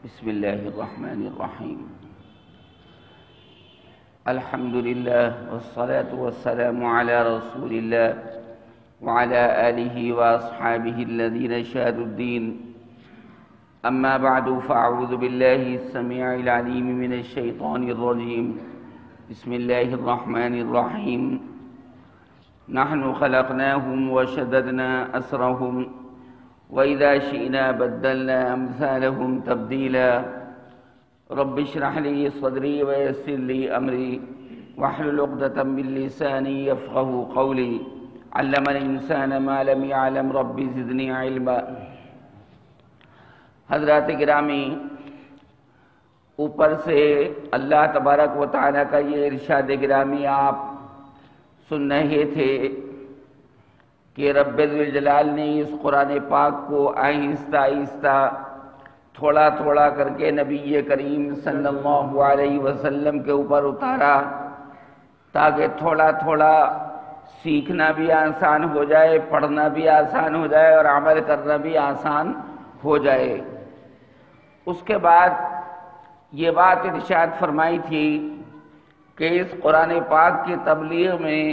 بسم اللہ الرحمن الرحیم الحمد للہ والصلاة والسلام علی رسول اللہ وعلى آلہ واصحابہ الذین شہدوا الدین اما بعد فاعوذ باللہ السمیع العلیم من الشیطان الرجیم بسم اللہ الرحمن الرحیم نحن خلقناهم وشددنا أسرهم وإذا شئنا بدلنا أمثالهم تبديلا رب اشرح لي صدري ويسر لي أمري واحلل عقدة من لساني يفقهوا قولي علم الإنسان ما لم يعلم رب زدني علما۔ حضرات گرامی، اوپر سے اللہ تبارک و تعالیٰ کا یہ ارشاد گرامی آپ سن رہے تھے کہ رب ذوالجلال نے اس قرآن پاک کو آہستہ آہستہ تھوڑا تھوڑا کر کے نبی کریم صلی اللہ علیہ وسلم کے اوپر اتارا تاکہ تھوڑا تھوڑا سیکھنا بھی آسان ہو جائے، پڑھنا بھی آسان ہو جائے اور عمل کرنا بھی آسان ہو جائے۔ اس کے بعد یہ بات ارشاد فرمائی تھی کہ اس قرآن پاک کی تبلیغ میں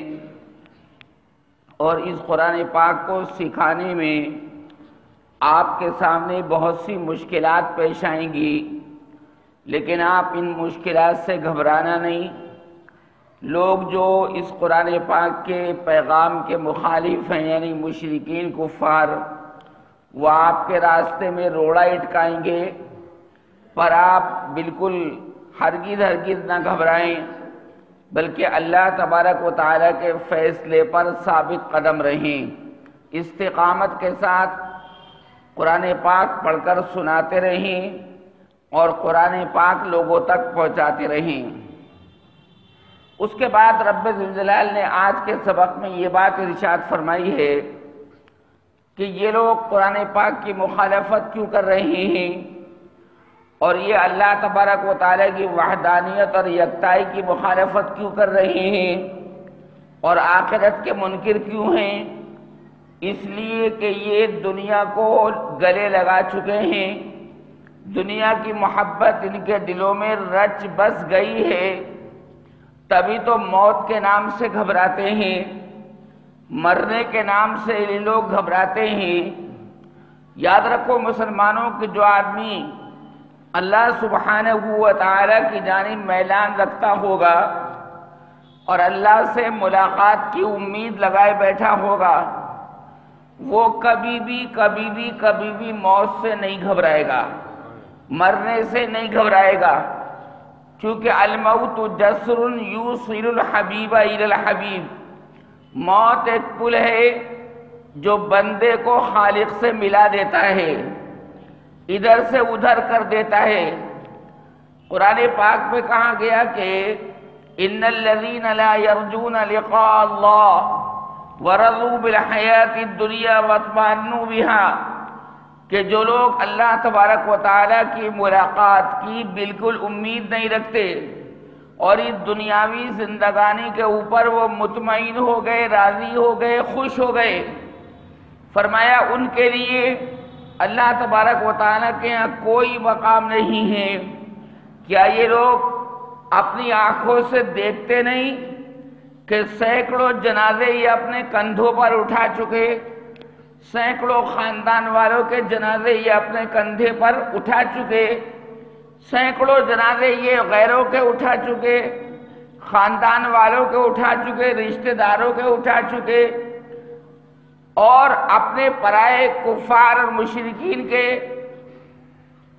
اور اس قرآن پاک کو سکھانے میں آپ کے سامنے بہت سی مشکلات پیش آئیں گی، لیکن آپ ان مشکلات سے گھبرانا نہیں۔ لوگ جو اس قرآن پاک کے پیغام کے مخالف ہیں یعنی مشرکین کفار، وہ آپ کے راستے میں روڑا اٹکائیں گے، پر آپ بالکل ہرگز نہ گھبرائیں، بلکہ اللہ تبارک و تعالیٰ کے فیصلے پر ثابت قدم رہیں، استقامت کے ساتھ قرآن پاک پڑھ کر سناتے رہیں اور قرآن پاک لوگوں تک پہنچاتے رہیں۔ اس کے بعد رب ذوالجلال نے آج کے سبق میں یہ بات ارشاد فرمائی ہے کہ یہ لوگ قرآن پاک کی مخالفت کیوں کر رہے ہیں اور یہ اللہ تبارک و تعالیٰ کی وحدانیت اور یکتائی کی مخالفت کیوں کر رہے ہیں اور آخرت کے منکر کیوں ہیں؟ اس لیے کہ یہ دنیا کو گلے لگا چکے ہیں، دنیا کی محبت ان کے دلوں میں رچ بس گئی ہے، تبھی تو موت کے نام سے گھبراتے ہیں، مرنے کے نام سے یہ لوگ گھبراتے ہیں۔ یاد رکھو مسلمانوں کہ جو آدمی اللہ سبحانہ و تعالیٰ کی جانب میلان رکھتا ہوگا اور اللہ سے ملاقات کی امید لگائے بیٹھا ہوگا، وہ کبھی بھی موت سے نہیں گھبرائے گا، مرنے سے نہیں گھبرائے گا، کیونکہ الموت جسر یوصل الحبیب الی الحبیب، موت ایک پل ہے جو بندے کو خالق سے ملا دیتا ہے، ادھر سے ادھر کر دیتا ہے۔ قرآن پاک میں کہا گیا کہ ان الذین لا یرجون لقاء اللہ ورضوا بالحیاۃ الدنیا واطمأنوا بها، کہ جو لوگ اللہ تبارک و تعالیٰ کی ملاقات کی بالکل امید نہیں رکھتے اور اس دنیاوی زندگانی کے اوپر وہ مطمئن ہو گئے، راضی ہو گئے، خوش ہو گئے، فرمایا ان کے لیے اللہ تبارک و تعالیٰ کے یہاں کوئی مقام نہیں ہے۔ کیا یہ لوگ اپنی آنکھوں سے دیکھتے نہیں کہ سینکڑوں جنازے یہ اپنے کندھوں پر اٹھا چکے، سینکڑوں خاندان والوں کے جنازے یہ اپنے کندھے پر اٹھا چکے، سینکڑوں جنازے یہ غیروں کے اٹھا چکے، خاندان والوں کے اٹھا چکے، رشتہ داروں کے اٹھا چکے، اور اپنے پرائے کفار اور مشرکین کے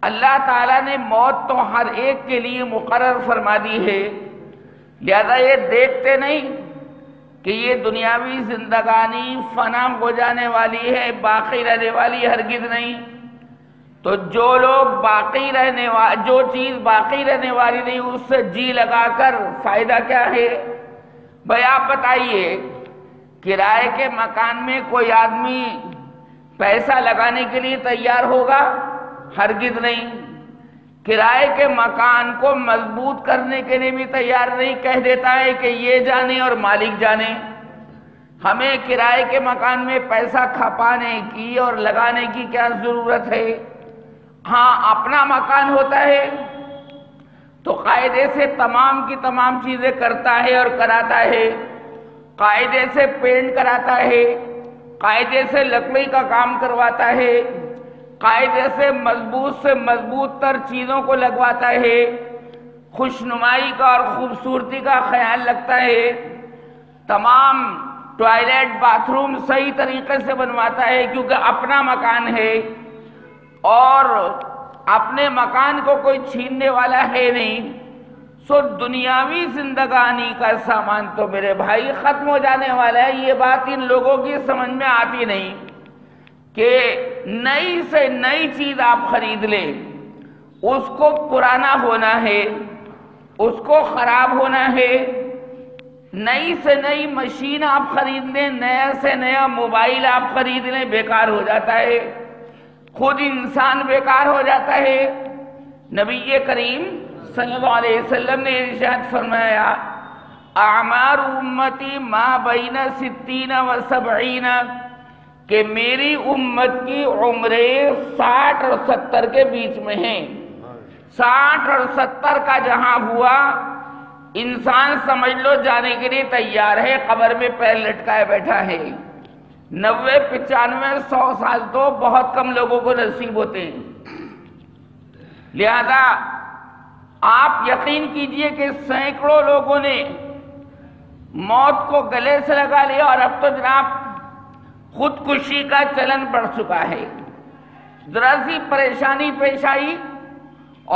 اللہ تعالیٰ نے موت تو ہر ایک کے لیے مقرر فرما دی ہے، لہذا یہ دیکھتے نہیں کہ یہ دنیاوی زندگانی فنا ہو جانے والی ہے، باقی رہنے والی ہرگز نہیں۔ تو جو چیز باقی رہنے والی نہیں اس سے جی لگا کر فائدہ کیا ہے؟ بھائی آپ بتائیے، کرائے کے مکان میں کوئی آدمی پیسہ لگانے کے لیے تیار ہوگا؟ ہرگز نہیں۔ کرائے کے مکان کو مضبوط کرنے کے لیے بھی تیار نہیں، کہہ دیتا ہے کہ یہ جانے اور مالک جانے۔ ہمیں کرائے کے مکان میں پیسہ کھپانے کی اور لگانے کی کیا ضرورت ہے؟ ہاں اپنا مکان ہوتا ہے تو قاعدے سے تمام کی تمام چیزیں کرتا ہے اور کراتا ہے، قاعدے سے پینٹ کراتا ہے، قاعدے سے لکڑی کا کام کرواتا ہے، قاعدے سے مضبوط تر چیزوں کو لگواتا ہے، خوشنمائی کا اور خوبصورتی کا خیال رکھتا ہے، تمام ٹوائلٹ باتھ روم صحیح طریقے سے بنواتا ہے کیونکہ اپنا مکان ہے اور اپنے مکان کو کوئی چھیننے والا ہے نہیں، سو دنیاوی زندگانی کا سامان تو میرے بھائی ختم ہو جانے والا ہے۔ یہ بات ان لوگوں کی سمجھ میں آتی نہیں کہ نئی سے نئی چیز آپ خرید لیں، اس کو پرانا ہونا ہے، اس کو خراب ہونا ہے، نئی سے نئی مشین آپ خرید لیں، نیا سے نیا موبائل آپ خرید لیں، بیکار ہو جاتا ہے، خود انسان بیکار ہو جاتا ہے۔ نبی کریم صلی اللہ علیہ وسلم نے ارشاد فرمایا اعمار امتی ما بین 60 و 70، کہ میری امت کی عمریں 60 اور 70 کے بیچ میں ہیں۔ 60 اور 70 کا جہاں ہوا انسان سمجھ لو جانے کے لیے تیار ہے، قبر میں پیر لٹکائے بیٹھا ہے۔ 90 95 100 سال تو بہت کم لوگوں کو نصیب ہوتے ہیں۔ لہذا آپ یقین کیجئے کہ سینکڑوں لوگوں نے موت کو گلے سے لگا لیا اور اب تو جناب خودکشی کا چلن بڑھ چکا ہے۔ ذرا سی پریشانی پیش آئی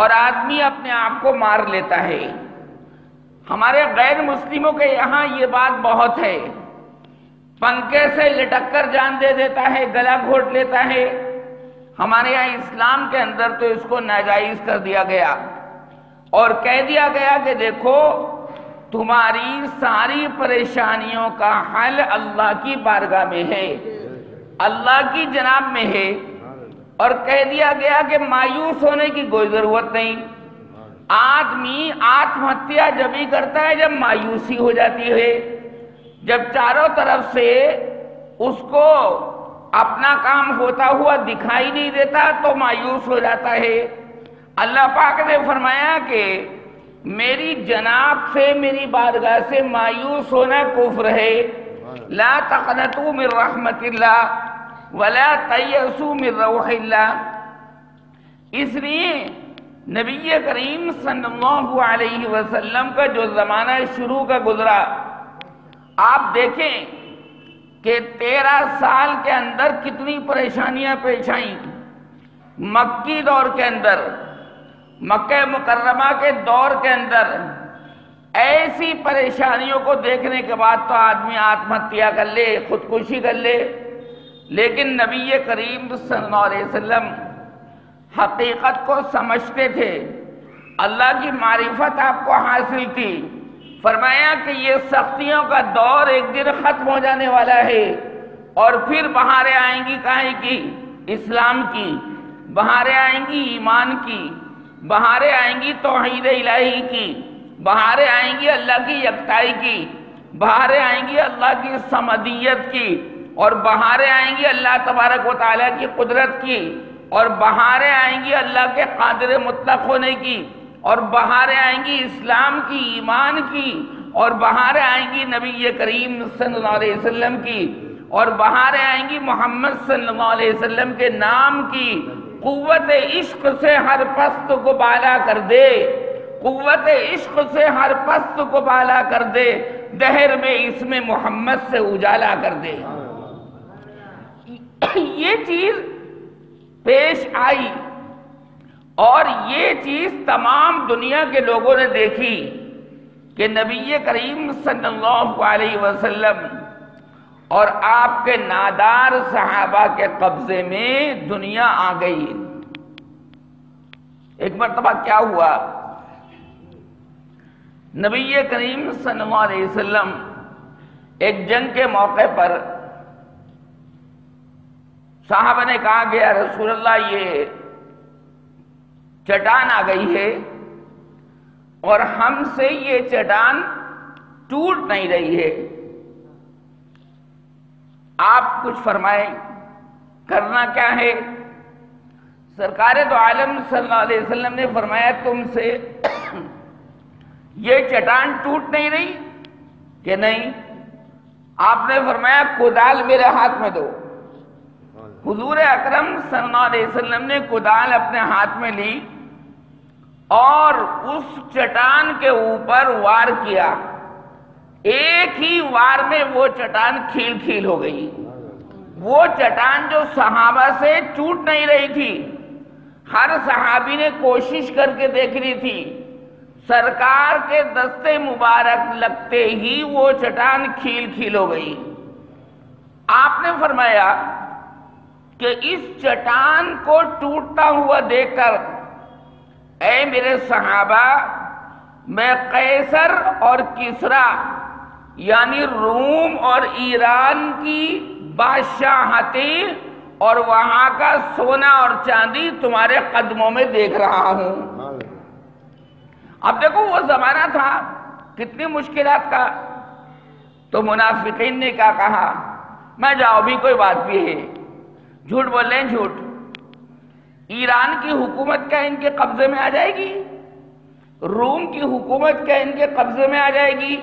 اور آدمی اپنے آپ کو مار لیتا ہے۔ ہمارے غیر مسلموں کے یہاں یہ بات بہت ہے، پنکھے سے لٹک کر جان دے دیتا ہے، گلا گھونٹ لیتا ہے۔ ہمارے یہاں اسلام کے اندر تو اس کو ناجائز کر دیا گیا اور کہہ دیا گیا کہ دیکھو تمہاری ساری پریشانیوں کا حل اللہ کی بارگاہ میں ہے، اللہ کی جناب میں ہے، اور کہہ دیا گیا کہ مایوس ہونے کی کوئی ضرورت نہیں۔ آدمی آتم ہتیا جب ہی کرتا ہے جب مایوسی ہو جاتی ہے، جب چاروں طرف سے اس کو اپنا کام ہوتا ہوا دکھائی نہیں دیتا تو مایوس ہو جاتا ہے۔ اللہ پاک نے فرمایا کہ میری جناب سے، میری بارگاہ سے مایوس ہونا کفر ہے۔ لا تقنطوا من رحمت اللہ ولا تیأسوا من روح اللہ۔ اس لیے نبی کریم صلی اللہ علیہ وسلم کا جو زمانہ شروع کا گزرا، آپ دیکھیں کہ 13 سال کے اندر کتنی پریشانیاں پیش آئیں۔ مکی دور کے اندر، مکہ مکرمہ کے دور کے اندر ایسی پریشانیوں کو دیکھنے کے بعد تو آدمی آتم ہتیا کر لے، خودکشی کر لے، لیکن نبی کریم صلی اللہ علیہ وسلم حقیقت کو سمجھتے تھے، اللہ کی معرفت آپ کو حاصل تھی۔ فرمایا کہ یہ سختیوں کا دور ایک دن ختم ہو جانے والا ہے اور پھر بہاریں آئیں گی کاہے کی؟ اسلام کی، بہاریں آئیں گی ایمان کی، بہاریں آئیں گی توحید الہی کی، بہاریں آئیں گی اللہ کی یکتائی کی، بہاریں آئیں گی اللہ کی صمدیت کی، اور بہاریں آئیں گی اللہ تبارک و تعالیٰ کی قدرت کی، اور بہاریں آئیں گی اللہ کے قادر مطلق ہونے کی، اور بہاریں آئیں گی اسلام کی، ایمان کی، اور بہاریں آئیں گی نبی کریم صلی اللہ علیہ وسلم کی، اور بہاریں آئیں گی محمد صلی اللہ علیہ وسلم کے نام کی۔ قوت عشق سے ہر پست کو بالا کر دے، قوت عشق سے ہر پست کو بالا کر دے، دہر میں اسم محمد سے اجالا کر دے۔ یہ چیز پیش آئی اور یہ چیز تمام دنیا کے لوگوں نے دیکھی کہ نبی کریم صلی اللہ علیہ وسلم اور آپ کے نادار صحابہ کے قبضے میں دنیا آ گئی۔ ایک مرتبہ کیا ہوا، نبی کریم صلی اللہ علیہ وسلم ایک جنگ کے موقع پر صحابہ نے کہا کہ یا رسول اللہ یہ چٹان آ گئی ہے اور ہم سے یہ چٹان ٹوٹ نہیں رہی ہے، آپ کچھ فرمائیں، کرنا کیا ہے؟ سرکار دو عالم صلی اللہ علیہ وسلم نے فرمایا تم سے یہ چٹان ٹوٹ نہیں رہی کہ نہیں؟ آپ نے فرمایا کدال میرے ہاتھ میں دو۔ حضور اکرم صلی اللہ علیہ وسلم نے کدال اپنے ہاتھ میں لی اور اس چٹان کے اوپر وار کیا، ایک ہی وار میں وہ چٹان کھیل کھیل ہو گئی۔ وہ چٹان جو صحابہ سے ٹوٹ نہیں رہی تھی، ہر صحابی نے کوشش کر کے دیکھنی تھی، سرکار کے دستے مبارک لگتے ہی وہ چٹان کھیل کھیل ہو گئی۔ آپ نے فرمایا کہ اس چٹان کو ٹوٹتا ہوا دیکھ کر اے میرے صحابہ، میں قیصر اور کسریٰ یعنی روم اور ایران کی بادشاہتیں اور وہاں کا سونا اور چاندی تمہارے قدموں میں دیکھ رہا ہوں۔ اب دیکھو وہ زمانہ تھا کتنی مشکلات کا، تو منافقین نے کیا کہا؟ میں جاؤ بھی کوئی بات بھی ہے، جھوٹ بول رہے ہیں، جھوٹ۔ ایران کی حکومت کیا ان کے قبضے میں آ جائے گی؟ روم کی حکومت کیا ان کے قبضے میں آ جائے گی؟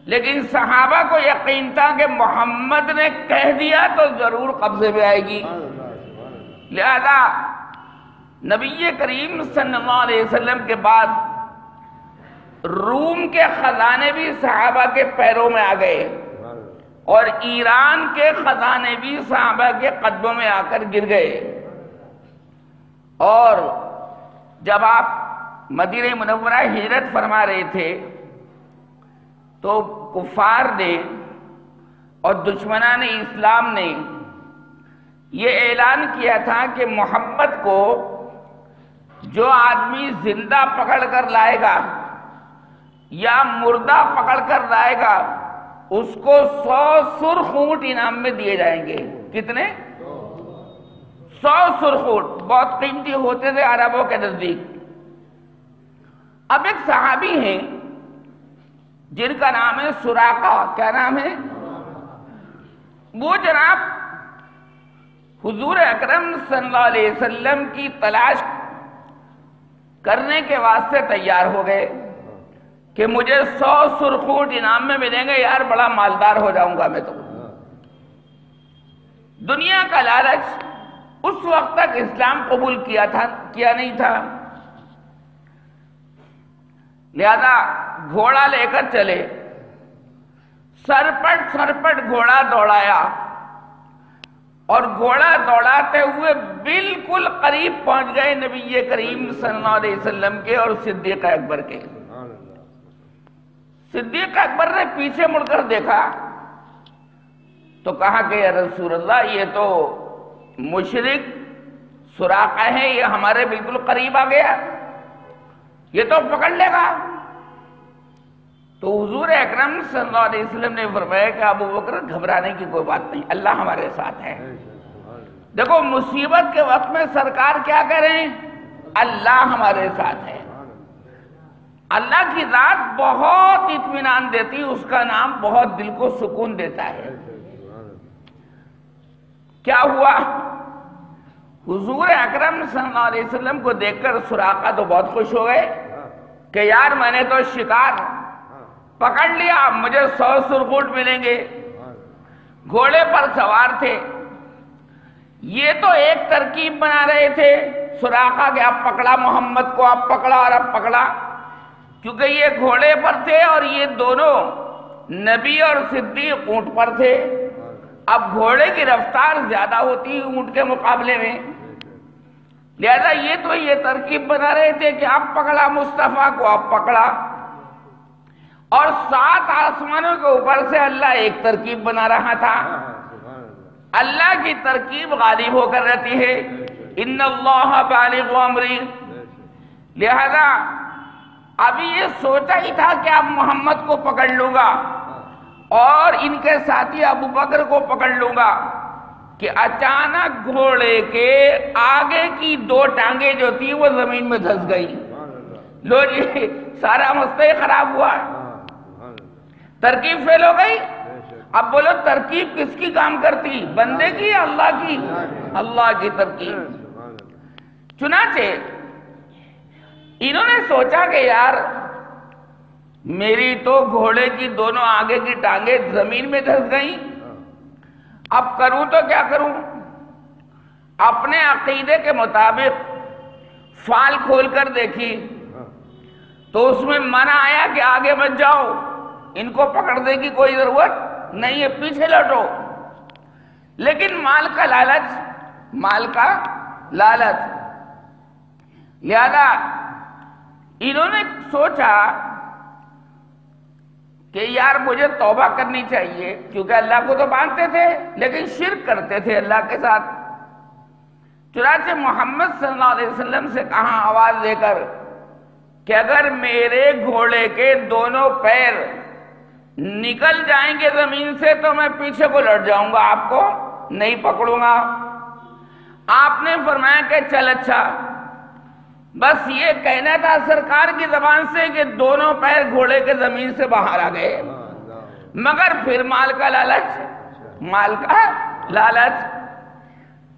لیکن صحابہ کو یقین تھا کہ محمد نے کہہ دیا تو ضرور قبضے میں آئے گی۔ لہذا نبی کریم صلی اللہ علیہ وسلم کے بعد روم کے خزانے بھی صحابہ کے پیروں میں آ گئے اور ایران کے خزانے بھی صحابہ کے قدموں میں آ کر گر گئے۔ اور جب آپ مدینہ منورہ ہجرت فرما رہے تھے تو کفار نے اور دشمنان اسلام نے یہ اعلان کیا تھا کہ محمد کو جو آدمی زندہ پکڑ کر لائے گا یا مردہ پکڑ کر لائے گا اس کو 100 سرخ اونٹ انعام میں دیے جائیں گے۔ کتنے؟ 100 سرخ اونٹ، بہت قیمتی ہوتے تھے عربوں کے نزدیک۔ اب ایک صحابی ہیں جن کا نام ہے سراقہ، کیا نام ہے؟ وہ جناب حضور اکرم صلی اللہ علیہ وسلم کی تلاش کرنے کے واسطے تیار ہو گئے کہ مجھے 100 سرخ اونٹ انعام میں ملیں گے، یار بڑا مالدار ہو جاؤں گا میں تو۔ دنیا کا لالچ اس وقت تک اسلام قبول کیا نہیں تھا، لہذا گھوڑا لے کر چلے، سرپٹ گھوڑا دوڑایا اور گھوڑا دوڑاتے ہوئے بالکل قریب پہنچ گئے نبی کریم صلی اللہ علیہ وسلم کے اور صدیق اکبر کے۔ صدیق اکبر نے پیچھے مڑ کر دیکھا تو کہا کہ یا رسول اللہ، یہ تو مشرک سراقہ ہے، یہ ہمارے بالکل قریب آ گیا، یہ تو پکڑ لے گا۔ تو حضور اکرم صلی اللہ علیہ وسلم نے فرمایا کہ ابو بکر گھبرانے کی کوئی بات نہیں، اللہ ہمارے ساتھ ہے۔ دیکھو مصیبت کے وقت میں سرکار کیا کہہ رہے ہیں؟ اللہ ہمارے ساتھ ہے۔ اللہ کی ذات بہت اطمینان دیتی، اس کا نام بہت دل کو سکون دیتا ہے۔ کیا ہوا؟ حضور اکرم صلی اللہ علیہ وسلم کو دیکھ کر سراقہ تو بہت خوش ہو گئے کہ یار میں نے تو شکار پکڑ لیا، مجھے 100 سرخ اونٹ ملیں گے۔ گھوڑے پر سوار تھے، یہ تو ایک ترکیب بنا رہے تھے سراقہ کہ اب پکڑا محمد کو، اب پکڑا اور اب پکڑا، کیونکہ یہ گھوڑے پر تھے اور یہ دونوں نبی اور صدیق اونٹ پر تھے۔ اب گھوڑے کی رفتار زیادہ ہوتی ہے اونٹ کے مقابلے میں، لہذا یہ ترکیب بنا رہے تھے کہ اب پکڑا مصطفیٰ کو، اب پکڑا۔ اور 7 آسمانوں کے اوپر سے اللہ ایک ترکیب بنا رہا تھا۔ اللہ کی ترکیب غالب ہو کر رہتی ہے، ان اللہ بالغ امری۔ لہذا ابھی یہ سوچا ہی تھا کہ اب محمد کو پکڑ لوں گا اور ان کے ساتھی ابو بکر کو پکڑ لوں گا کہ اچانک گھوڑے کے آگے کی 2 ٹانگیں جو تھی وہ زمین میں دھس گئی۔ لو جی، سارا مسئلہ خراب ہوا، ترکیب فیل ہو گئی۔ اب بولو ترکیب کس کی کام کرتی؟ بندے کی یا اللہ کی؟ اللہ کی ترکیب۔ چنانچہ انہوں نے سوچا کہ یار میری تو گھوڑے کی دونوں آگے کی ٹانگیں زمین میں دھس گئیں، اب کروں تو کیا کروں؟ اپنے عقیدے کے مطابق فال کھول کر دیکھی تو اس میں منع آیا کہ آگے مت جاؤ، ان کو پکڑنے کی کوئی ضرورت نہیں ہے، پیچھے لوٹو۔ لیکن مال کا لالچ، لہذا انہوں نے سوچا کہ یار مجھے توبہ کرنی چاہیے، کیونکہ اللہ کو تو مانتے تھے لیکن شرک کرتے تھے اللہ کے ساتھ۔ چنانچہ محمد صلی اللہ علیہ وسلم سے کہا آواز دے کر کہ اگر میرے گھوڑے کے دونوں پیر نکل جائیں گے زمین سے تو میں پیچھے کو لٹ جاؤں گا، آپ کو نہیں پکڑوں گا۔ آپ نے فرمایا کہ چل اچھا، بس یہ کہنا تھا سرکار کی زبان سے کہ دونوں پیر گھوڑے کے زمین سے باہر آ گئے، مگر پھر مال کا لالچ۔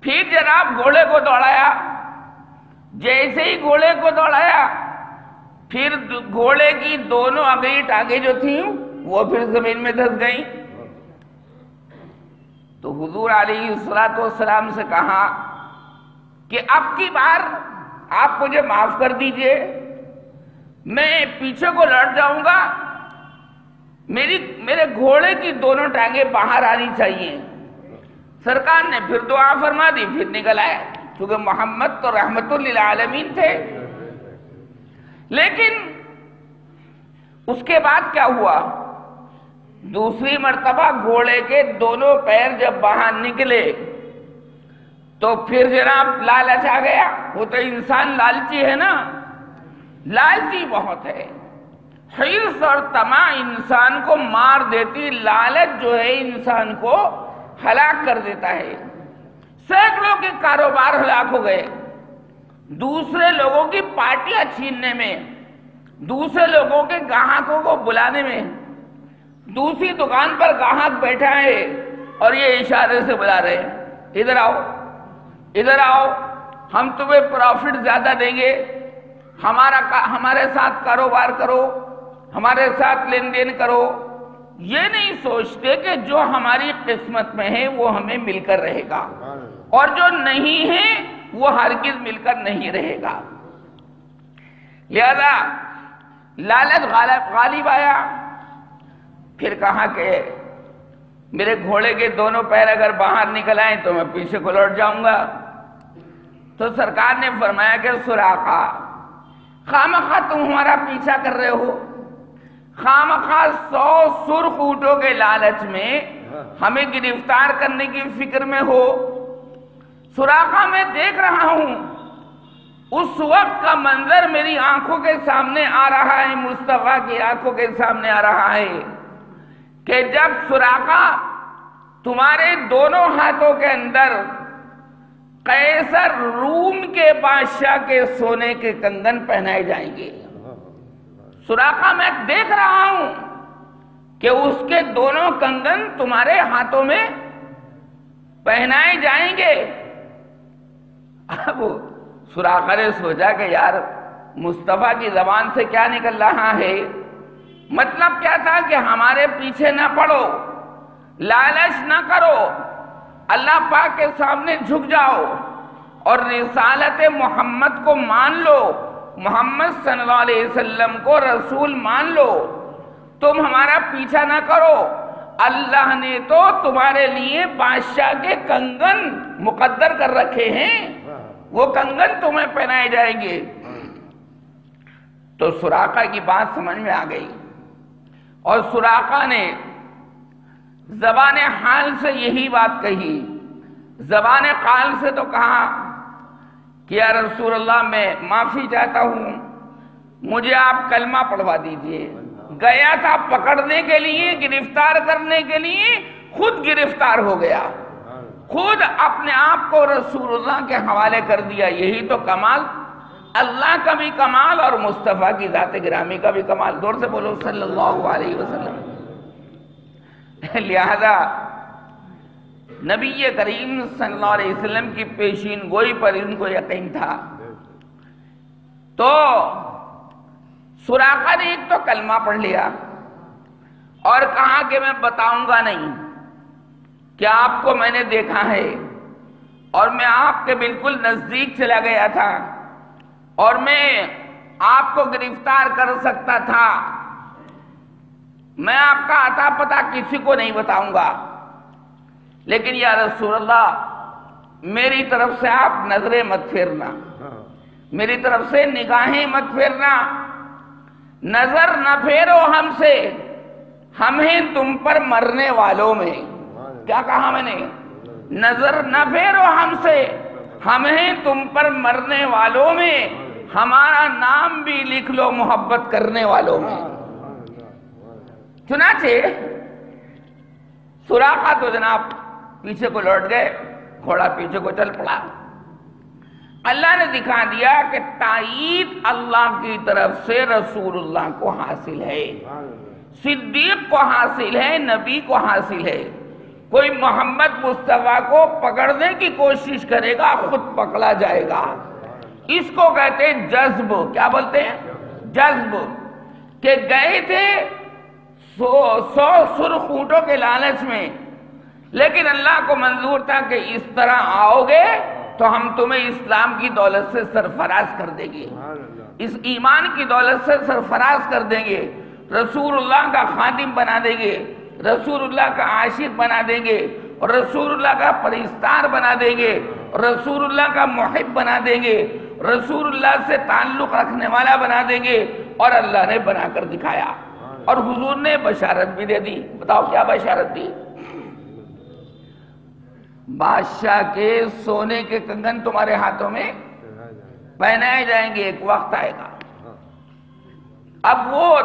پھر جناب گھوڑے کو دوڑایا، جیسے ہی گھوڑے کو دوڑایا پھر گھوڑے کی دونوں اگلی ٹانگیں جو تھیں وہ پھر زمین میں دھس گئیں۔ تو حضور علیہ السلام سے کہا کہ اب کی بار آپ مجھے معاف کر دیجئے، میں پیچھے کو لٹ جاؤں گا، میرے گھوڑے کی دونوں ٹانگیں باہر آنی چاہیے۔ سرکار نے پھر دعا فرما دی، پھر نکل آیا، کیونکہ محمد تو رحمت للعالمین تھے۔ لیکن اس کے بعد کیا ہوا؟ دوسری مرتبہ گھوڑے کے دونوں پیر جب باہر نکلے تو پھر جناب لالچ آ گیا۔ وہ تو انسان لالچی ہے نا، لالچی بہت ہے، حرص اور طمع انسان کو مار دیتی، لالچ جو ہے انسان کو ہلاک کر دیتا ہے۔ سینکڑوں کے کاروبار ہلاک ہو گئے، دوسرے لوگوں کی پارٹیاں چھیننے میں، دوسرے لوگوں کے گاہکوں کو بلانے میں۔ دوسری دکان پر گاہک بیٹھا ہے اور یہ اشارے سے بلا رہے ہیں، ادھر آؤ، ہم تمہیں پروفٹ زیادہ دیں گے، ہمارے ساتھ کاروبار کرو، ہمارے ساتھ لین دین کرو۔ یہ نہیں سوچتے کہ جو ہماری قسمت میں ہے وہ ہمیں مل کر رہے گا، اور جو نہیں ہے وہ ہرگز مل کر نہیں رہے گا۔ لہذا لالچ غالب آیا۔ پھر کہا کہ میرے گھوڑے کے دونوں پیر اگر باہر نکل آئیں تو میں پیچھے کو لوٹ جاؤں گا۔ تو سرکار نے فرمایا کہ سراقہ، خامخواہ تم ہمارا پیچھا کر رہے ہو، خامخواہ 100 سرخ اونٹوں کے لالچ میں ہمیں گرفتار کرنے کی فکر میں ہو۔ سراقہ میں دیکھ رہا ہوں، اس وقت کا منظر میری آنکھوں کے سامنے آ رہا ہے، مصطفیٰ کی آنکھوں کے سامنے آ رہا ہے کہ جب سراقہ تمہارے دونوں ہاتھوں کے اندر قیصر روم کے بادشاہ کے سونے کے کنگن پہنائے جائیں گے۔ سراقہ میں دیکھ رہا ہوں کہ اس کے دونوں کنگن تمہارے ہاتھوں میں پہنائے جائیں گے۔ اب سراقہ نے سوچا کہ یار مصطفیٰ کی زبان سے کیا نکل رہا ہے، مطلب کیا تھا کہ ہمارے پیچھے نہ پڑو، لالچ نہ کرو، اللہ پاک کے سامنے جھک جاؤ اور رسالت محمد کو مان لو، محمد صلی اللہ علیہ وسلم کو رسول مان لو، تم ہمارا پیچھا نہ کرو، اللہ نے تو تمہارے لیے بادشاہ کے کنگن مقدر کر رکھے ہیں، وہ کنگن تمہیں پہنائے جائیں گے۔ تو سراقہ کی بات سمجھ میں آ گئی، اور سراقہ نے زبان حال سے یہی بات کہی، زبان قال سے تو کہا کہ یا رسول اللہ میں معافی چاہتا ہوں، مجھے آپ کلمہ پڑھوا دیجئے۔ گیا تھا پکڑنے کے لیے، گرفتار کرنے کے لیے، خود گرفتار ہو گیا، خود اپنے آپ کو رسول اللہ کے حوالے کر دیا۔ یہی تو کمال، اللہ کا بھی کمال اور مصطفیٰ کی ذات گرامی کا بھی کمال۔ دور سے بولو صلی اللہ علیہ وسلم۔ لہذا نبی کریم صلی اللہ علیہ وسلم کی پیشین گوئی پر ان کو یقین تھا تو سراقہ نے ایک تو کلمہ پڑھ لیا اور کہا کہ میں بتاؤں گا نہیں کہ آپ کو میں نے دیکھا ہے اور میں آپ کے بالکل نزدیک چلا گیا تھا اور میں آپ کو گرفتار کر سکتا تھا، میں آپ کا عطا پتہ کسی کو نہیں بتاؤں گا، لیکن یا رسول اللہ میری طرف سے آپ نظریں مت پھیرنا، میری طرف سے نگاہیں مت پھیرنا، نظر نہ پھیرو ہم سے، ہم ہیں تم پر مرنے والوں میں۔ کیا کہا میں نے؟ نظر نہ پھیرو ہم سے، ہم ہیں تم پر مرنے والوں میں، ہمارا نام بھی لکھ لو محبت کرنے والوں میں۔ چنانچہ سراقہ تو جناب پیچھے کو لوٹ گئے، گھوڑا پیچھے کو چل پڑا۔ اللہ نے دکھا دیا کہ تائید اللہ کی طرف سے رسول اللہ کو حاصل ہے، صدیق کو حاصل ہے، نبی کو حاصل ہے۔ کوئی محمد مصطفیٰ کو پکڑنے کی کوشش کرے گا خود پکڑا جائے گا۔ اس کو کہتے ہیں جذب۔ کیا بولتے ہیں؟ جذب۔ کہ گئے تھے 100 سرخ اونٹوں کے لالچ میں، لیکن اللہ کو منظور تھا کہ اس طرح آؤ گے تو ہم تمہیں اسلام کی دولت سے سرفراز کر دیں گے، اس ایمان کی دولت سے سرفراز کر دیں گے، رسول اللہ کا خادم بنا دیں گے، رسول اللہ کا عاشق بنا دیں گے، اور رسول اللہ کا پرہیزگار بنا دیں گے، اور رسول اللہ کا محب بنا دیں گے، رسول اللہ سے تعلق رکھنے والا بنا دیں گے۔ اور اللہ نے بنا کر دکھایا، اور حضور نے بشارت بھی دے دی۔ بتاؤ کیا بشارت دی؟ بادشاہ کے سونے کے کنگن تمہارے ہاتھوں میں پہنائے جائیں گے، ایک وقت آئے گا۔ اب وہ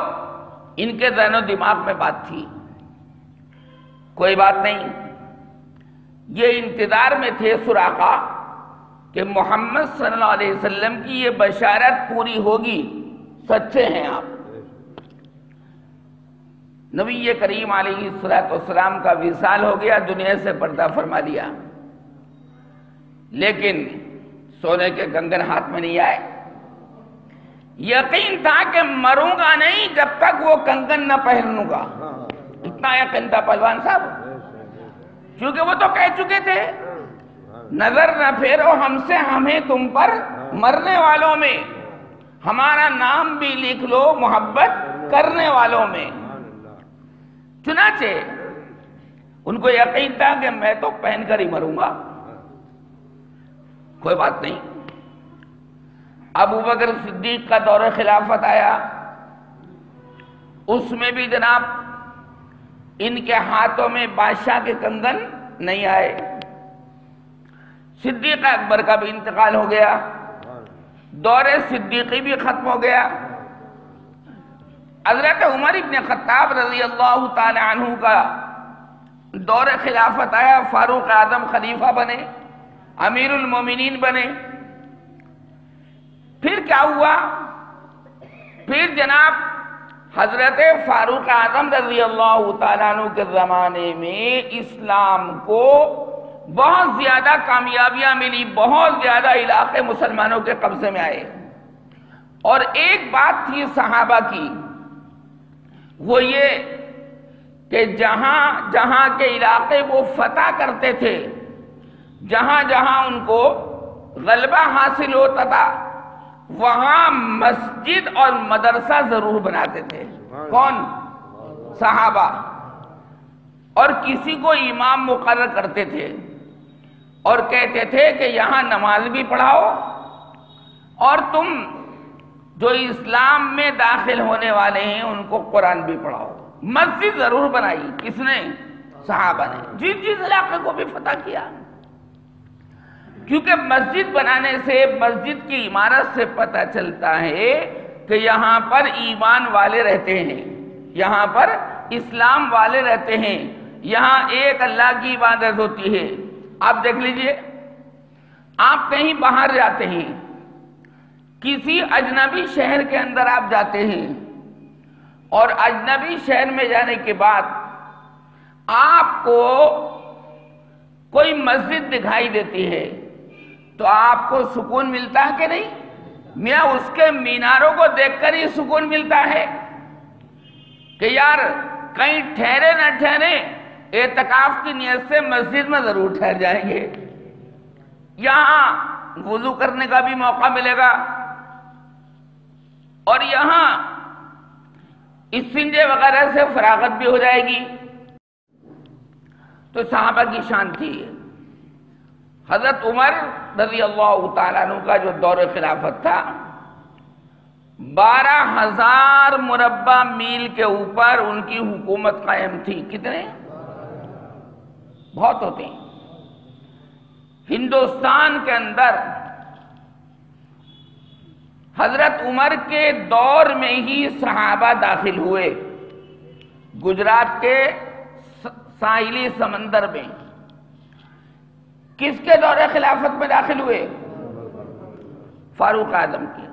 ان کے ذہن و دماغ میں بات تھی، کوئی بات نہیں، یہ انتظار میں تھے سراقہ کہ محمد صلی اللہ علیہ وسلم کی یہ بشارت پوری ہوگی، سچے ہیں آپ۔ نبی کریم علیہ السلام کا وصال ہو گیا، دنیا سے پردہ فرما لیا، لیکن سونے کے کنگن ہاتھ میں نہیں آئے۔ یقین تھا کہ مروں گا نہیں جب تک وہ کنگن نہ پہنوں گا، اتنا یقین تھا پہلوان صاحب، کیونکہ وہ تو کہہ چکے تھے نظر نہ پھیرو ہم سے، ہمیں تم پر مرنے والوں میں، ہمارا نام بھی لکھ لو محبت کرنے والوں میں۔ چنانچہ ان کو یقین تھا کہ میں تو پہن کر ہی مروں گا، کوئی بات نہیں۔ ابو بکر صدیق کا دور خلافت آیا، اس میں بھی جناب ان کے ہاتھوں میں بادشاہ کے کنگن نہیں آئے۔ صدیق اکبر کا بھی انتقال ہو گیا، دور صدیقی بھی ختم ہو گیا۔ حضرت عمر ابن خطاب رضی اللہ تعالی عنہ کا دور خلافت آیا، فاروق اعظم خلیفہ بنے، امیر المومنین بنے۔ پھر کیا ہوا؟ پھر جناب حضرت فاروق اعظم رضی اللہ تعالیٰ عنہ کے زمانے میں اسلام کو بہت زیادہ کامیابیاں ملی، بہت زیادہ علاقے مسلمانوں کے قبضے میں آئے۔ اور ایک بات تھی صحابہ کی، وہ یہ کہ جہاں جہاں کے علاقے وہ فتح کرتے تھے، جہاں جہاں ان کو غلبہ حاصل ہوتا تھا، وہاں مسجد اور مدرسہ ضرور بناتے تھے۔ کون؟ صحابہ۔ اور کسی کو امام مقرر کرتے تھے اور کہتے تھے کہ یہاں نماز بھی پڑھاؤ اور تم جو اسلام میں داخل ہونے والے ہیں ان کو قرآن بھی پڑھاؤ۔ مسجد ضرور بنائی، کس نے؟ صحابہ نے، جس علاقے کو بھی فتح کیا۔ کیونکہ مسجد بنانے سے، مسجد کی عمارت سے پتہ چلتا ہے کہ یہاں پر ایمان والے رہتے ہیں، یہاں پر اسلام والے رہتے ہیں، یہاں ایک اللہ کی عبادت ہوتی ہے۔ آپ دیکھ لیجئے، آپ کہیں باہر جاتے ہیں، کسی اجنبی شہر کے اندر آپ جاتے ہیں، اور اجنبی شہر میں جانے کے بعد آپ کو کوئی مسجد دکھائی دیتی ہے تو آپ کو سکون ملتا ہے کہ نہیں؟ میاں اس کے میناروں کو دیکھ کر ہی سکون ملتا ہے کہ یار کہیں ٹھہرے نہ ٹھہرے اعتکاف کی نیت سے مسجد میں ضرور ٹھہر جائیں گے، یہاں وضو کرنے کا بھی موقع ملے گا اور یہاں استنجے وغیرہ سے فراغت بھی ہو جائے گی۔ تو صحابہ کی شان تھی۔ حضرت عمر رضی اللہ تعالیٰ عنہ کا جو دور خلافت تھا، 12,000 مربع میل کے اوپر ان کی حکومت قائم تھی۔ کتنے؟ بہت ہوتے ہیں۔ ہندوستان کے اندر حضرت عمر کے دور میں ہی صحابہ داخل ہوئے، گجرات کے ساحلی سمندر میں۔ کس کے دور خلافت میں داخل ہوئے؟ فاروق اعظم کے۔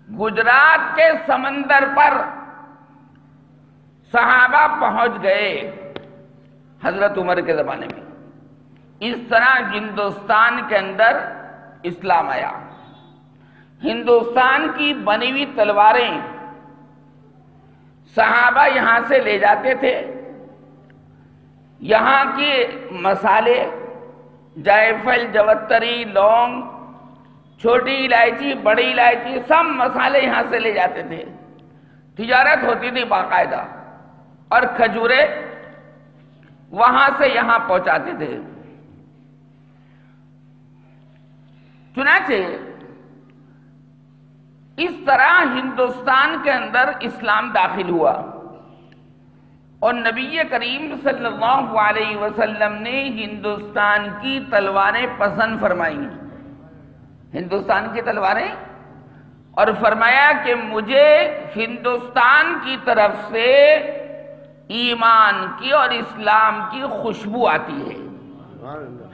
گجرات کے سمندر پر صحابہ پہنچ گئے حضرت عمر کے زمانے میں۔ اس طرح ہندوستان کے اندر اسلام آیا۔ ہندوستان کی بنی ہوئی تلواریں صحابہ یہاں سے لے جاتے تھے، یہاں کے مسالے جائفل، جوتری، لونگ، چھوٹی الائچی، بڑی الائچی، سب مسالے یہاں سے لے جاتے تھے۔ تجارت ہوتی تھی باقاعدہ، اور کھجورے وہاں سے یہاں پہنچاتے تھے۔ چنانچہ اس طرح ہندوستان کے اندر اسلام داخل ہوا، اور نبی کریم صلی اللہ علیہ وسلم نے ہندوستان کی تلواریں پسند فرمائیں، ہندوستان کی تلواریں، اور فرمایا کہ مجھے ہندوستان کی طرف سے ایمان کی اور اسلام کی خوشبو آتی ہے۔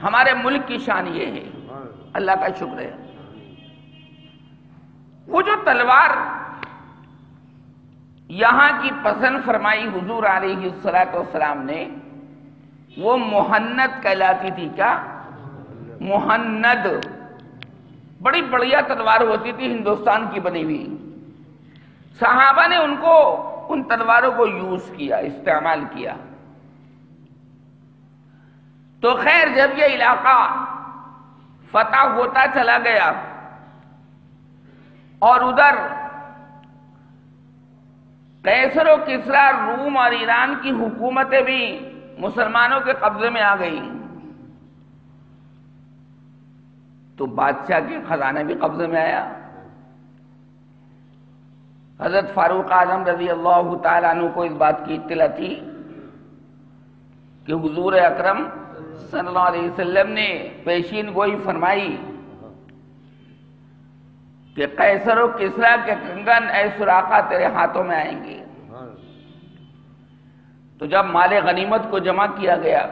ہمارے ملک کی شان یہ ہے، اللہ کا شکر ہے۔ وہ جو تلوار یہاں کی پسند فرمائی حضور علیہ السلام نے، وہ مہند کہلاتی تھی۔ کیا؟ مہند۔ بڑی بڑھیا تلوار ہوتی تھی ہندوستان کی بنی ہوئی۔ صحابہ نے ان تلواروں کو یوز کیا، استعمال کیا۔ تو خیر جب یہ علاقہ فتح ہوتا چلا گیا اور ادھر قیصر و کسریٰ روم اور ایران کی حکومتیں بھی مسلمانوں کے قبضے میں آ گئیں، تو بادشاہ کے خزانے بھی قبضے میں آیا۔ حضرت فاروق اعظم رضی اللہ تعالیٰ عنہ کو اس بات کی اطلاع تھی کہ حضور اکرم صلی اللہ علیہ وسلم نے پیشین گوئی فرمائی کہ قیصر و کسریٰ کے کنگن اے سراقہ تیرے ہاتھوں میں آئیں گے۔ تو جب مال غنیمت کو جمع کیا گیا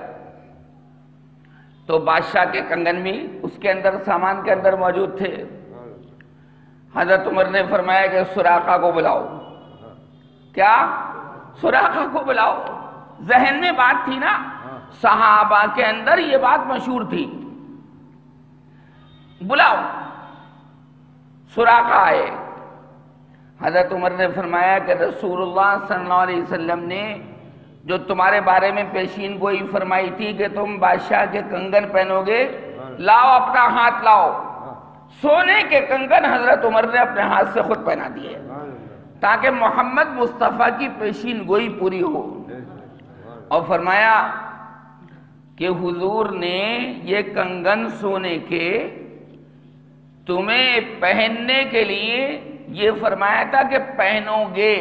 تو بادشاہ کے کنگن بھی اس کے اندر سامان کے اندر موجود تھے۔ حضرت عمر نے فرمایا کہ سراقہ کو بلاؤ۔ کیا؟ سراقہ کو بلاؤ۔ ذہن میں بات تھی نا، صحابہ کے اندر یہ بات مشہور تھی، بلاؤ۔ سراقہ آئے۔ حضرت عمر نے فرمایا کہ رسول اللہ صلی اللہ علیہ وسلم نے جو تمہارے بارے میں پیشین گوئی فرمائی تھی کہ تم بادشاہ کے کنگن پہنو گے، لاؤ اپنا ہاتھ لاؤ۔ سونے کے کنگن حضرت عمر نے اپنے ہاتھ سے خود پہنا دیے تاکہ محمد مصطفیٰ کی پیشین گوئی پوری ہو، اور فرمایا کہ حضور نے یہ کنگن سونے کے تمہیں پہننے کے لیے یہ فرمایا تھا کہ پہنو گے،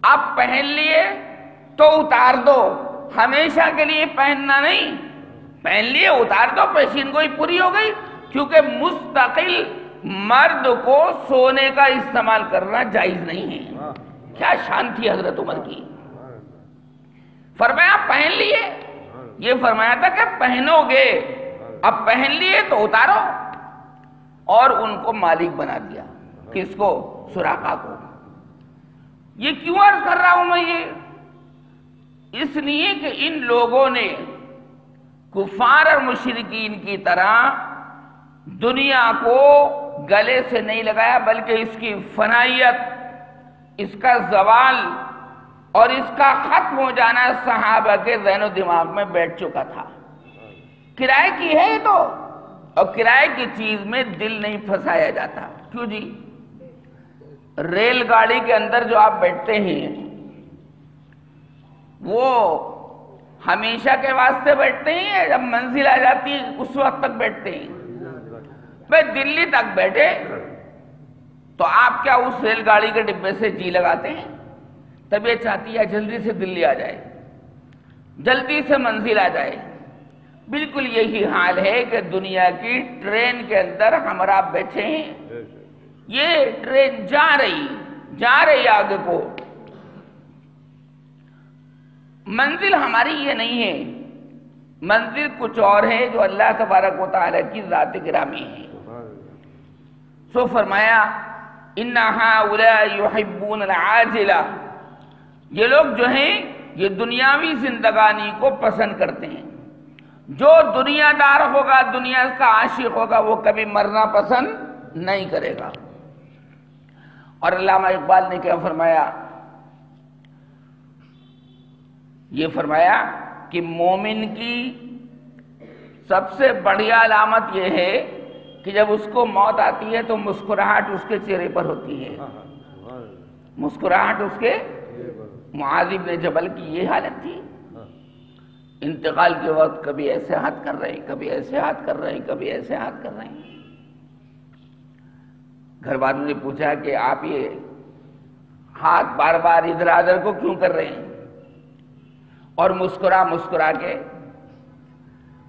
اب پہن لیے تو اتار دو، ہمیشہ کے لیے پہننا نہیں، پہن لیے اتار دو، پیشین گوئی پوری ہو گئی۔ کیونکہ مستقل مرد کو سونے کا استعمال کرنا جائز نہیں ہے۔ کیا شان تھی حضرت عمر کی! فرمایا پہن لیے، یہ فرمایا تھا کہ پہنو گے، اب پہن لیے تو اتارو، اور ان کو مالک بنا دیا۔ کس کو؟ سراقہ کو۔ یہ کیوں عرض کر رہا ہوں میں؟ یہ اس لیے کہ ان لوگوں نے کفار اور مشرکین کی طرح دنیا کو گلے سے نہیں لگایا بلکہ اس کی فنائیت، اس کا زوال اور اس کا ختم ہو جانا صحابہ کے ذہن و دماغ میں بیٹھ چکا تھا۔ کرائے کی ہے یہ تو، اور کرائے کی چیز میں دل نہیں پھنسایا جاتا۔ کیوں جی؟ ریل گاڑی کے اندر جو آپ بیٹھتے ہیں وہ ہمیشہ کے واسطے بیٹھتے ہیں یا جب منزل آ جاتی ہے اس وقت تک بیٹھتے ہیں؟ بھئی دلی تک بیٹھے تو آپ کیا اس ریل گاڑی کے ڈبے سے جی لگاتے ہیں؟ طبیعت چاہتی ہے جلدی سے دلی آ جائے، جلدی سے منزل آ جائے۔ بالکل یہی حال ہے کہ دنیا کی ٹرین کے اندر ہم اور آپ بیٹھے ہیں، یہ ٹرین جا رہی آگے کو، منزل ہماری یہ نہیں ہے، منزل کچھ اور ہے جو اللہ تبارک و تعالی کی ذات گرامی ہے۔ سو فرمایا اِنَّ هَٰؤُلَاءِ يُحِبُّونَ الْعَاجِلَةَ، یہ لوگ جو ہیں یہ دنیاوی زندگانی کو پسند کرتے ہیں۔ جو دنیا دار ہوگا، دنیا کا عاشق ہوگا، وہ کبھی مرنا پسند نہیں کرے گا۔ اور علامہ اقبال نے کیا فرمایا؟ یہ فرمایا کہ مومن کی سب سے بڑی علامت یہ ہے کہ جب اس کو موت آتی ہے تو مسکراہٹ اس کے چہرے پر ہوتی ہے، مسکراہٹ اس کے۔ معاذ بن جبل کی یہ حالت تھی، انتقال کے وقت کبھی ایسے ہاتھ کر رہے ہیں، کبھی ایسے ہاتھ کر رہے ہیں، کبھی ایسے ہاتھ کر رہے ہیں۔ گھر والوں نے پوچھا کہ آپ یہ ہاتھ بار بار ادھر ادھر کو کیوں کر رہے ہیں؟ اور مسکرا کے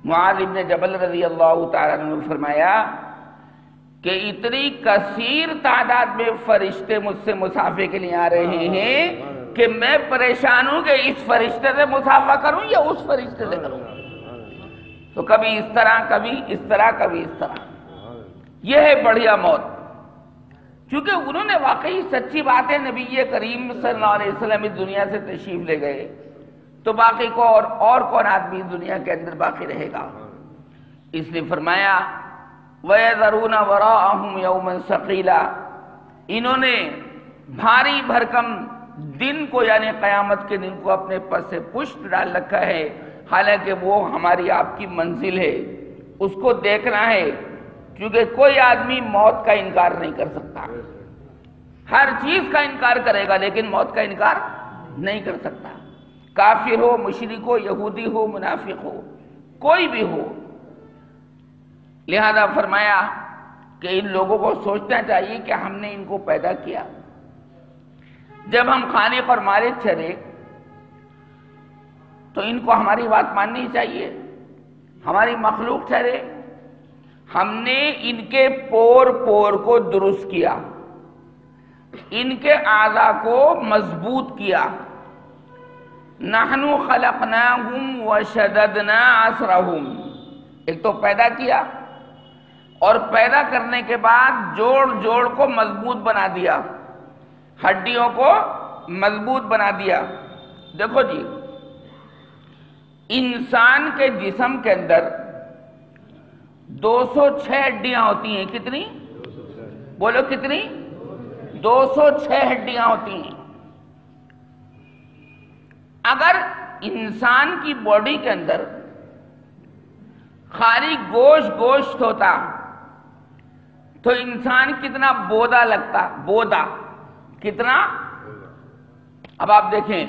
معاذ بن جبل رضی اللہ تعالیٰ عنہ نے فرمایا کہ اتنی کثیر تعداد میں فرشتے مجھ سے مصافحے کے لیے آ رہے ہیں کہ میں پریشان ہوں کہ اس فرشتے سے مصافحہ کروں یا اس فرشتے سے کروں۔ تو کبھی اس طرح، کبھی اس طرح، کبھی اس طرح۔ یہ ہے بڑھیا موت، کیونکہ انہوں نے واقعی سچی بات ہے، نبی کریم صلی اللہ علیہ وسلم اس دنیا سے تشریف لے گئے تو باقی کو اور کون آدمی دنیا کے اندر باقی رہے گا؟ اس نے فرمایا وَيَذَرُونَ وَرَاءَهُمْ يَوْمًا ثَقِيلًا، انہوں نے بھاری بھرکم دن کو یعنی قیامت کے دن کو اپنے پس سے پشت ڈال رکھا ہے، حالانکہ وہ ہماری آپ کی منزل ہے، اس کو دیکھنا ہے، کیونکہ کوئی آدمی موت کا انکار نہیں کر سکتا، ہر چیز کا انکار کرے گا لیکن موت کا انکار نہیں کر سکتا، کافر ہو، مشرک ہو، یہودی ہو، منافق ہو، کوئی بھی ہو۔ لہذا فرمایا کہ ان لوگوں کو سوچنا چاہیے کہ ہم نے ان کو پیدا کیا، جب ہم خالق اور مالک ٹھہرے تو ان کو ہماری بات ماننی چاہیے، ہماری مخلوق ٹھہرے، ہم نے ان کے پور پور کو درست کیا، ان کے اعضاء کو مضبوط کیا۔ نحن خلقناہم وشددنا عصرہم، ایک تو پیدا کیا اور پیدا کرنے کے بعد جوڑ جوڑ کو مضبوط بنا دیا، ہڈیوں کو مضبوط بنا دیا۔ دیکھو جی، انسان کے جسم کے اندر 206 ہڈیاں ہوتی ہیں، کتنی؟ بولو کتنی؟ 206 ہڈیاں ہوتی ہیں۔ اگر انسان کی باڈی کے اندر خالی گوشت ہوتا تو انسان کتنا بودا لگتا، بودا کتنا۔ اب آپ دیکھیں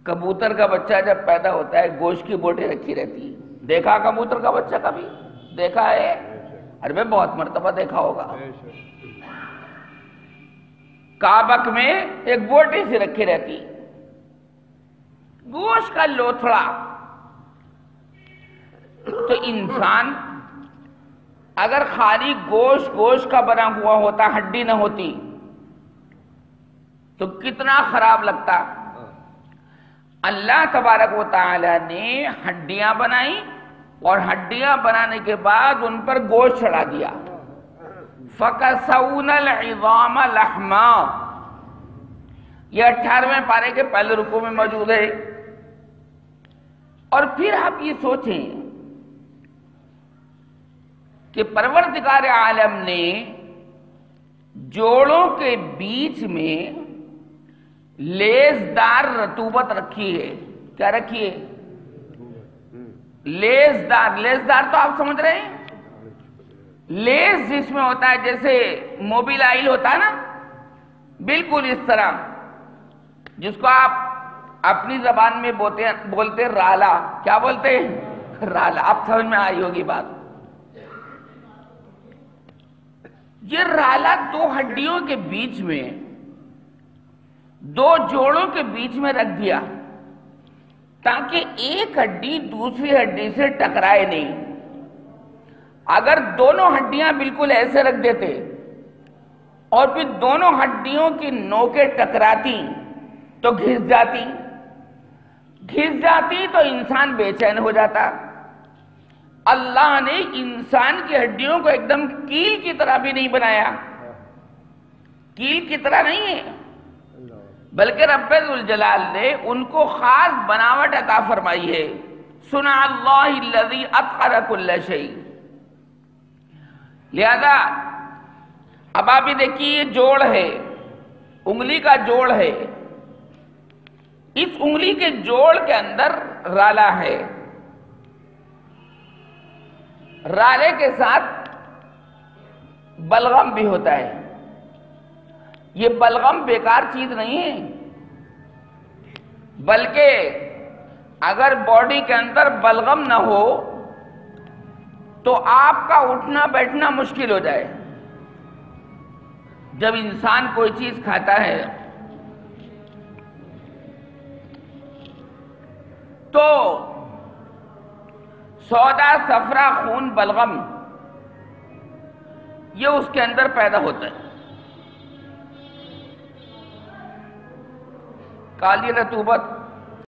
کبوتر کا بچہ جب پیدا ہوتا ہے گوشت کی بوٹیں رکھی رہتی ہے، دیکھا کبوتر کا بچہ کبھی؟ دیکھا ہے؟ ارے میں بہت مرتبہ دیکھا ہوگا۔ کابک میں ایک بوٹی سی رکھی رہتی، گوشت کا لوتھڑا۔ تو انسان اگر خالی گوشت کا بنا ہوا ہوتا، ہڈی نہ ہوتی تو کتنا خراب لگتا۔ اللہ تبارک و تعالی نے ہڈیاں بنائی اور ہڈیاں بنانے کے بعد ان پر گوشت چڑھا دیا۔ فَكَسَوْنَا الْعِظَامَ لَحْمًا، یہ 18ویں پارے کے پہلے رکوع میں موجود ہے۔ اور پھر آپ یہ سوچیں کہ پروردگار عالم نے جوڑوں کے بیچ میں لیزدار رطوبت رکھی ہے. کیا رکھی ہے؟ لیزدار. لیزدار تو آپ سمجھ رہے ہیں؟ لیز جس میں ہوتا ہے جیسے موبل آئل ہوتا ہے نا، بالکل اس طرح، جس کو آپ اپنی زبان میں بولتے رالا. کیا بولتے ہیں؟ رالا. آپ سمجھ میں آئی ہوگی بات. یہ رالا دو ہڈیوں کے بیچ میں، دو جوڑوں کے بیچ میں رکھ دیا تاکہ ایک ہڈی دوسری ہڈی سے ٹکرائے نہیں. اگر دونوں ہڈیاں بالکل ایسے رکھ دیتے اور پھر دونوں ہڈیوں کی نوکیں ٹکراتی تو گھس جاتی تو انسان بے چین ہو جاتا. اللہ نے انسان کی ہڈیوں کو ایک دم کیل کی طرح بھی نہیں بنایا. کیل کی طرح نہیں ہے، بلکہ رب ذوالجلال نے ان کو خاص بناوٹ عطا فرمائی ہے. صنع اللہ الذی اتقن کل شیء. لہذا اب آپ یہ دیکھیے، یہ جوڑ ہے، انگلی کا جوڑ ہے. اس انگلی کے جوڑ کے اندر رالا ہے. رالے کے ساتھ بلغم بھی ہوتا ہے. یہ بلغم بیکار چیز نہیں ہے، بلکہ اگر باڈی کے اندر بلغم نہ ہو تو آپ کا اٹھنا بیٹھنا مشکل ہو جائے. جب انسان کوئی چیز کھاتا ہے تو سودا صفرا خون بلغم یہ اس کے اندر پیدا ہوتا ہے. کالی رطوبت